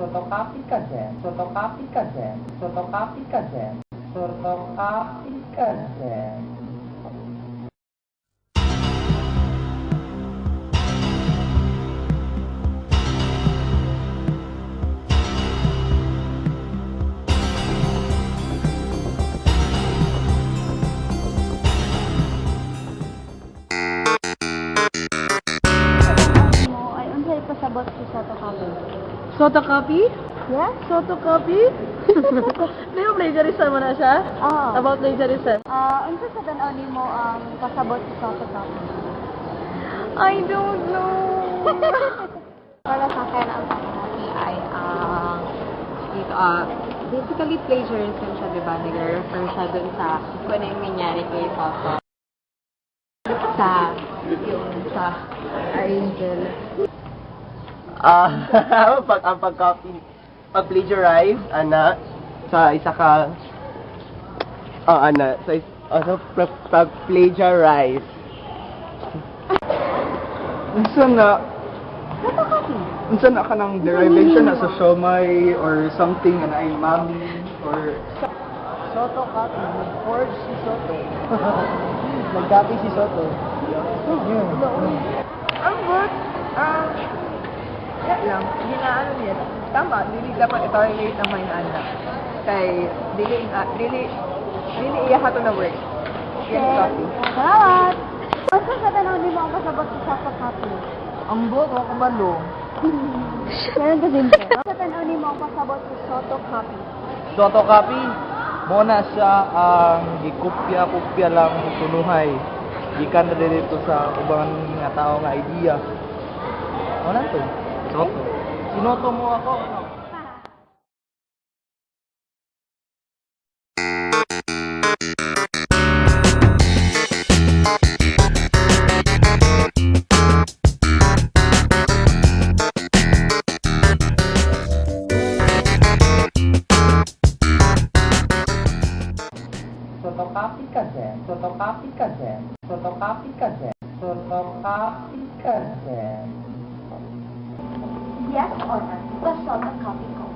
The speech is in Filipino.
Photocopy ka din. Photocopy ka din. Photocopy ka din. Photocopy ka din. Mo ay unsay pasabot si photocopy? Photocopy? Yes? Photocopy? May plagiarism mo na siya? Oo. About plagiarism? Unsa sa tan-aw nimo ang pasabot si photocopy? I don't know. Para sa akin, ang photocopy ay basically plagiarism siya, di ba? Nag-refer siya dun sa kung ano yung nangyari kay Papa. Sa Angel. Pag-plagiarize, sa isa ka, pag-plagiarize. Unsa na ka ng derivation na sa siomay or something na ay mami or Soto copy. Nag-forge si Soto. Nag-copy si Soto. Ang good. Yan lang. Hindi na ano niya. Tama. Dili dapat i-tolerate ang mga anak. Kay, dili iya hato na work. Yan copy. Salamat! Unsa sa tan-aw nimo ang pasabot si photocopy? Ang buhok ako kumalo. Meron ka din ba? Unsa sa tan-aw nimo ang pasabot si photocopy? Photocopy, mo na siya ang gikopya-kopya lang tunuhay. Gikan na dito sa ubang nga tao nga idea. Wala to. Soto. Sinoto mo ako. Photocopy ka din. Photocopy ka din. Photocopy ka din. Photocopy ka din. Yes or no? Photocopy ko.